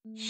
This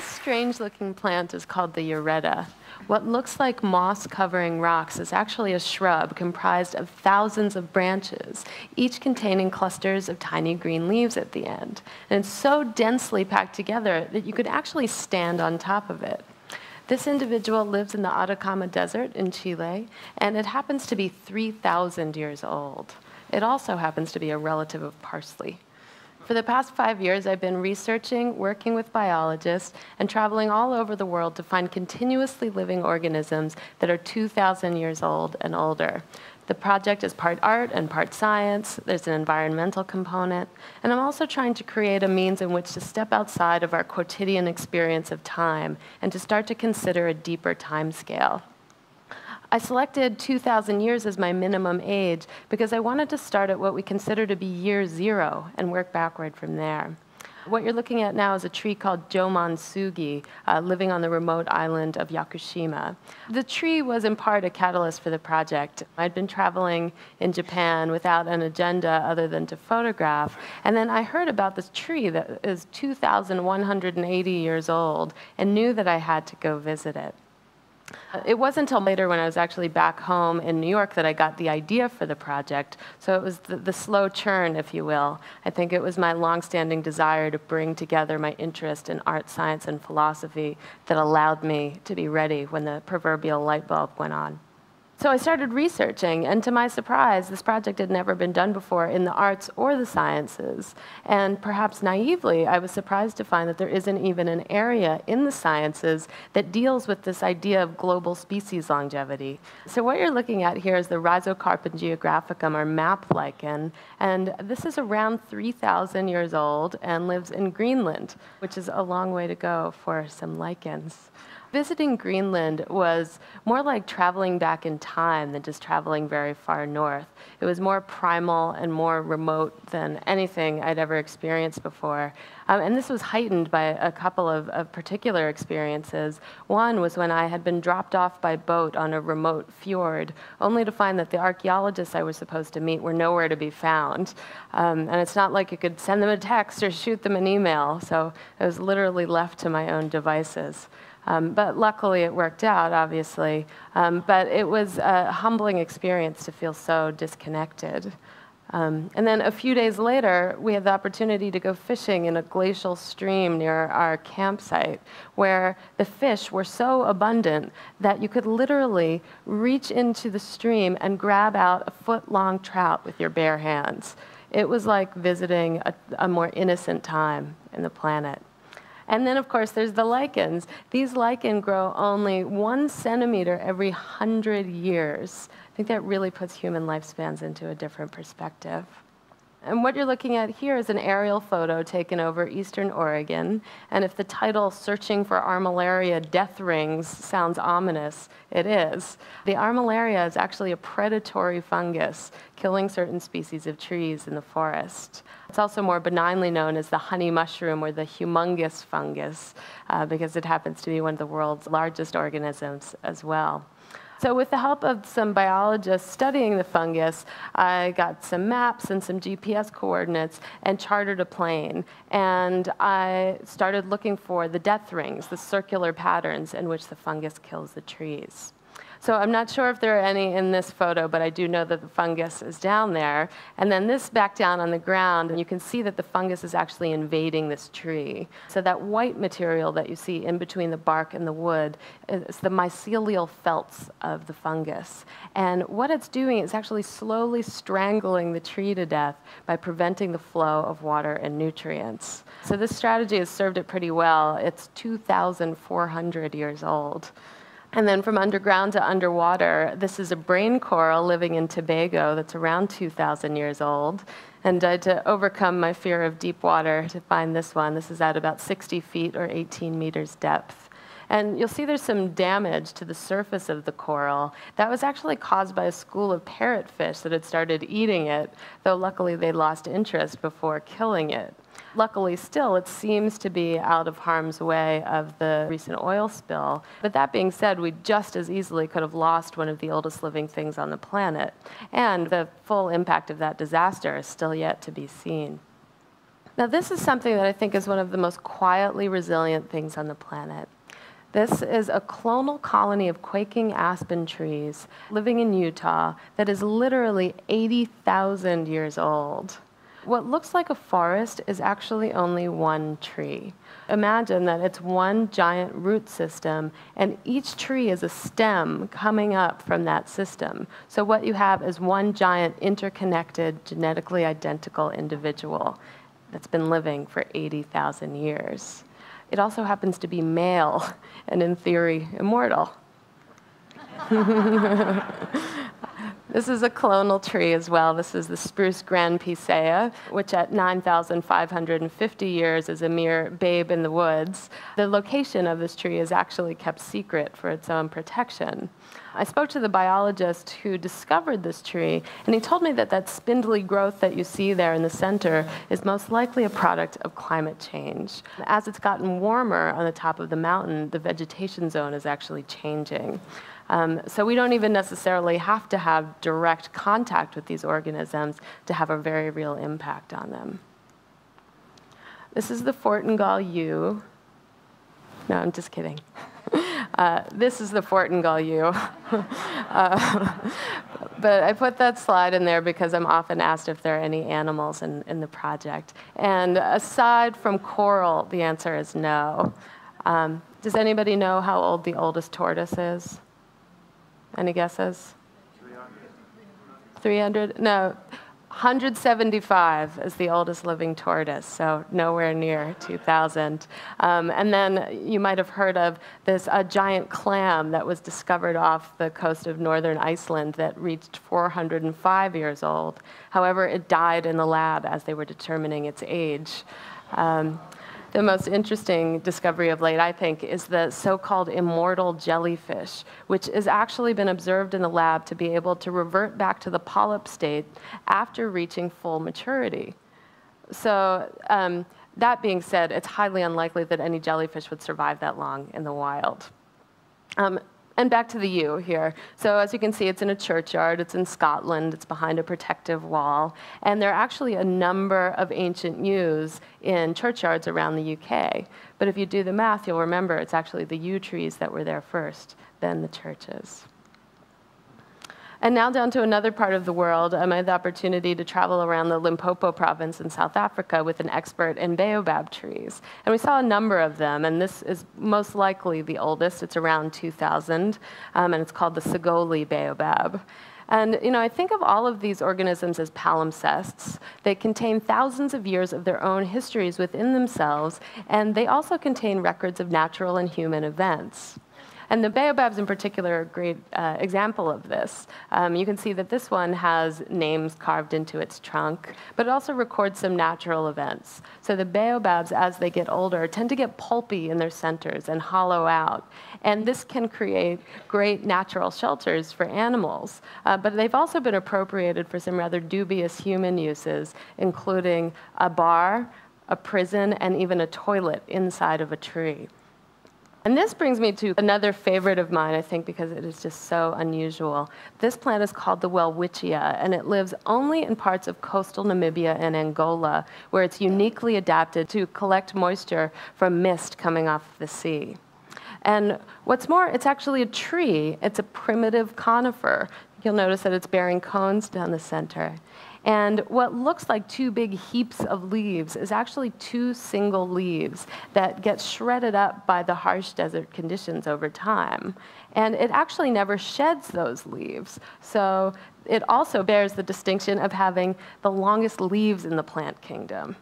strange-looking plant is called the ureta. What looks like moss covering rocks is actually a shrub comprised of thousands of branches, each containing clusters of tiny green leaves at the end. And it's so densely packed together that you could actually stand on top of it. This individual lives in the Atacama Desert in Chile, and it happens to be 3,000 years old. It also happens to be a relative of parsley. For the past 5 years, I've been researching, working with biologists, and traveling all over the world to find continuously living organisms that are 2,000 years old and older. The project is part art and part science. There's an environmental component. And I'm also trying to create a means in which to step outside of our quotidian experience of time and to start to consider a deeper time scale. I selected 2,000 years as my minimum age because I wanted to start at what we consider to be year zero and work backward from there. What you're looking at now is a tree called Jomansugi, living on the remote island of Yakushima. The tree was in part a catalyst for the project. I'd been traveling in Japan without an agenda other than to photograph, and then I heard about this tree that is 2,180 years old and knew that I had to go visit it. It wasn't until later when I was actually back home in New York that I got the idea for the project. So it was the slow churn, if you will. I think it was my longstanding desire to bring together my interest in art, science, and philosophy that allowed me to be ready when the proverbial light bulb went on. So I started researching, and to my surprise, this project had never been done before in the arts or the sciences. And perhaps naively, I was surprised to find that there isn't even an area in the sciences that deals with this idea of global species longevity. So what you're looking at here is the Rhizocarpum geographicum, or map lichen, and this is around 3,000 years old and lives in Greenland, which is a long way to go for some lichens. Visiting Greenland was more like traveling back in time than just traveling very far north. It was more primal and more remote than anything I'd ever experienced before. And this was heightened by a couple of particular experiences. One was when I had been dropped off by boat on a remote fjord, only to find that the archaeologists I was supposed to meet were nowhere to be found. And it's not like you could send them a text or shoot them an email, so I was literally left to my own devices. But luckily it worked out, obviously. But it was a humbling experience to feel so disconnected. And then a few days later, we had the opportunity to go fishing in a glacial stream near our campsite, where the fish were so abundant that you could literally reach into the stream and grab out a foot-long trout with your bare hands. It was like visiting a more innocent time in the planet. And then, of course, there's the lichens. These lichens grow only 1 centimeter every 100 years. I think that really puts human lifespans into a different perspective. And what you're looking at here is an aerial photo taken over eastern Oregon. And if the title, Searching for Armillaria Death Rings, sounds ominous, it is. The armillaria is actually a predatory fungus, killing certain species of trees in the forest. It's also more benignly known as the honey mushroom or the humongous fungus, because it happens to be one of the world's largest organisms as well. So with the help of some biologists studying the fungus, I got some maps and some GPS coordinates and chartered a plane. And I started looking for the death rings, the circular patterns in which the fungus kills the trees. So I'm not sure if there are any in this photo, but I do know that the fungus is down there. And then this back down on the ground, and you can see that the fungus is actually invading this tree. So that white material that you see in between the bark and the wood is the mycelial felts of the fungus. And what it's doing is actually slowly strangling the tree to death by preventing the flow of water and nutrients. So this strategy has served it pretty well. It's 2,400 years old. And then from underground to underwater, this is a brain coral living in Tobago that's around 2,000 years old. And I had to overcome my fear of deep water to find this one. This is at about 60 feet or 18 meters depth. And you'll see there's some damage to the surface of the coral. That was actually caused by a school of parrotfish that had started eating it, though luckily they lost interest before killing it. Luckily, still, it seems to be out of harm's way of the recent oil spill. But that being said, we just as easily could have lost one of the oldest living things on the planet. And the full impact of that disaster is still yet to be seen. Now, this is something that I think is one of the most quietly resilient things on the planet. This is a clonal colony of quaking aspen trees living in Utah that is literally 80,000 years old. What looks like a forest is actually only one tree. Imagine that it's one giant root system, and each tree is a stem coming up from that system. So what you have is one giant interconnected, genetically identical individual that's been living for 80,000 years. It also happens to be male and, in theory, immortal. This is a clonal tree as well. This is the spruce Grand Pisea, which at 9,550 years is a mere babe in the woods. The location of this tree is actually kept secret for its own protection. I spoke to the biologist who discovered this tree, and he told me that that spindly growth that you see there in the center is most likely a product of climate change. As it's gotten warmer on the top of the mountain, the vegetation zone is actually changing. So we don't even necessarily have to have direct contact with these organisms to have a very real impact on them. This is the Fortingall yew. No, I'm just kidding. This is the Fortingall yew. But I put that slide in there because I'm often asked if there are any animals in the project. And aside from coral, the answer is no. Does anybody know how old the oldest tortoise is? Any guesses? 300? No, 175 is the oldest living tortoise, so nowhere near 2,000. And then you might have heard of this giant clam that was discovered off the coast of northern Iceland that reached 405 years old. However, it died in the lab as they were determining its age. The most interesting discovery of late, I think, is the so-called immortal jellyfish, which has actually been observed in the lab to be able to revert back to the polyp state after reaching full maturity. So that being said, it's highly unlikely that any jellyfish would survive that long in the wild. And back to the yew here. So as you can see, it's in a churchyard. It's in Scotland. It's behind a protective wall. And there are actually a number of ancient yews in churchyards around the UK. But if you do the math, you'll remember it's actually the yew trees that were there first, then the churches. And now down to another part of the world. I had the opportunity to travel around the Limpopo province in South Africa with an expert in baobab trees. And we saw a number of them, and this is most likely the oldest. It's around 2,000, and it's called the Sagoli baobab. And I think of all of these organisms as palimpsests. They contain thousands of years of their own histories within themselves, and they also contain records of natural and human events. And the baobabs in particular are a great example of this. You can see that this one has names carved into its trunk, but it also records some natural events. So the baobabs, as they get older, tend to get pulpy in their centers and hollow out. And this can create great natural shelters for animals. But they've also been appropriated for some rather dubious human uses, including a bar, a prison, and even a toilet inside of a tree. And this brings me to another favorite of mine, I think, because it is just so unusual. This plant is called the welwitschia, and it lives only in parts of coastal Namibia and Angola, where it's uniquely adapted to collect moisture from mist coming off the sea. And what's more, it's actually a tree. It's a primitive conifer. You'll notice that it's bearing cones down the center. And what looks like two big heaps of leaves is actually two single leaves that get shredded up by the harsh desert conditions over time. And it actually never sheds those leaves. So it also bears the distinction of having the longest leaves in the plant kingdom.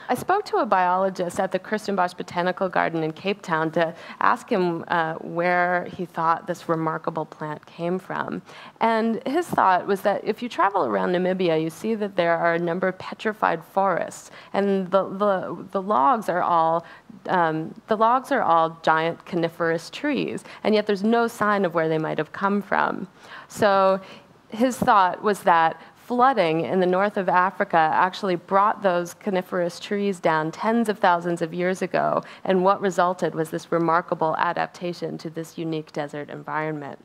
I spoke to a biologist at the Kirstenbosch Botanical Garden in Cape Town to ask him where he thought this remarkable plant came from. And his thought was that if you travel around Namibia, you see that there are a number of petrified forests, and the logs are all giant coniferous trees, and yet there's no sign of where they might have come from. So his thought was that flooding in the north of Africa actually brought those coniferous trees down tens of thousands of years ago, and what resulted was this remarkable adaptation to this unique desert environment.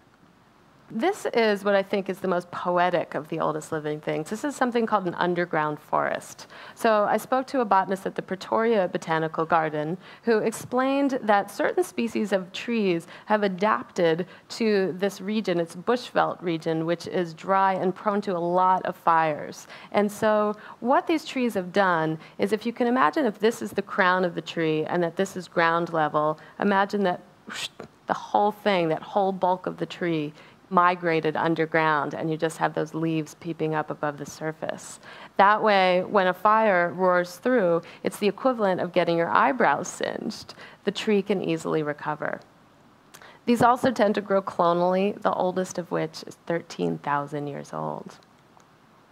This is what I think is the most poetic of the oldest living things. This is something called an underground forest. So I spoke to a botanist at the Pretoria Botanical Garden who explained that certain species of trees have adapted to this region, it's bushveld region, which is dry and prone to a lot of fires. And so what these trees have done is, if you can imagine if this is the crown of the tree and that this is ground level, imagine that the whole thing, that whole bulk of the tree migrated underground, and you just have those leaves peeping up above the surface. That way, when a fire roars through, it's the equivalent of getting your eyebrows singed. The tree can easily recover. These also tend to grow clonally, the oldest of which is 13,000 years old.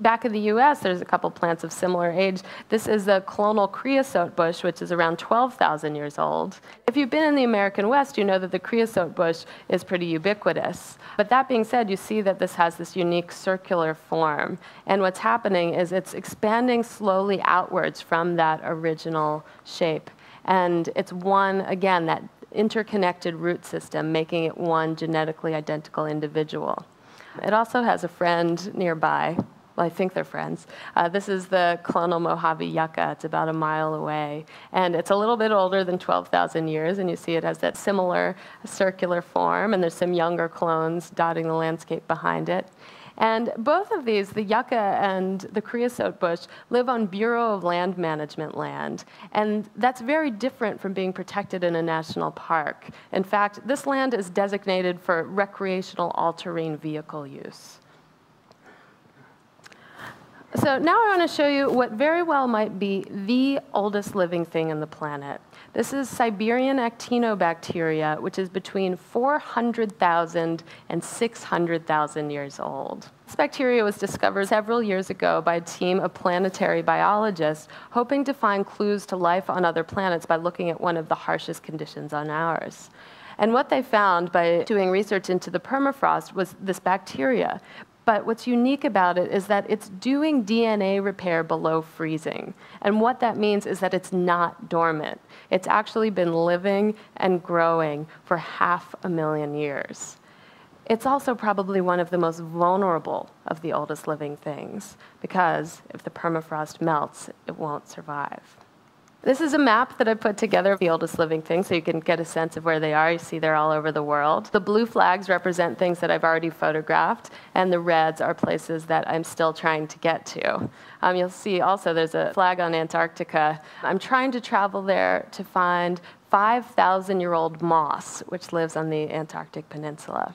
Back in the US, there's a couple plants of similar age. This is a clonal creosote bush, which is around 12,000 years old. If you've been in the American West, you know that the creosote bush is pretty ubiquitous. But that being said, you see that this has this unique circular form. And what's happening is it's expanding slowly outwards from that original shape. And it's one, again, that interconnected root system, making it one genetically identical individual. It also has a friend nearby. Well, I think they're friends. This is the clonal Mojave yucca. It's about a mile away. And it's a little bit older than 12,000 years, and you see it has that similar circular form, and there's some younger clones dotting the landscape behind it. And both of these, the yucca and the creosote bush, live on Bureau of Land Management land. And that's very different from being protected in a national park. In fact, this land is designated for recreational all-terrain vehicle use. So now I want to show you what very well might be the oldest living thing on the planet. This is Siberian actinobacteria, which is between 400,000 and 600,000 years old. This bacteria was discovered several years ago by a team of planetary biologists hoping to find clues to life on other planets by looking at one of the harshest conditions on ours. And what they found by doing research into the permafrost was this bacteria. But what's unique about it is that it's doing DNA repair below freezing. And what that means is that it's not dormant. It's actually been living and growing for 500,000 years. It's also probably one of the most vulnerable of the oldest living things, because if the permafrost melts, it won't survive. This is a map that I put together of the oldest living things so you can get a sense of where they are. You see they're all over the world. The blue flags represent things that I've already photographed, and the reds are places that I'm still trying to get to. You'll see also there's a flag on Antarctica. I'm trying to travel there to find 5,000-year-old moss, which lives on the Antarctic Peninsula.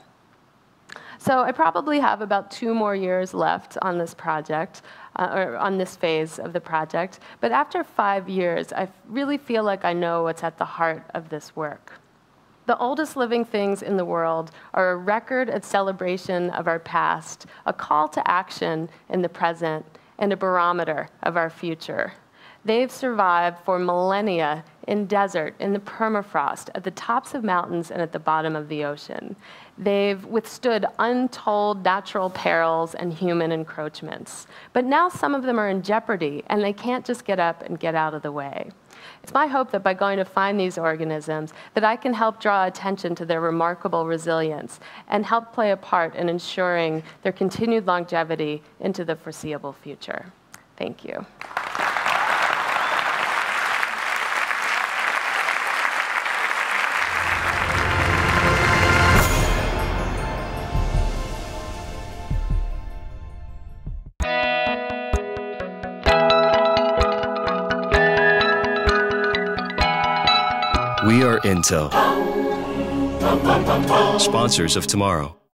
So I probably have about 2 more years left on this project, or on this phase of the project. But after 5 years, I really feel like I know what's at the heart of this work. The oldest living things in the world are a record and celebration of our past, a call to action in the present, and a barometer of our future. They've survived for millennia in desert, in the permafrost, at the tops of mountains, and at the bottom of the ocean. They've withstood untold natural perils and human encroachments. But now some of them are in jeopardy, and they can't just get up and get out of the way. It's my hope that by going to find these organisms, that I can help draw attention to their remarkable resilience and help play a part in ensuring their continued longevity into the foreseeable future. Thank you. We are Intel, sponsors of tomorrow.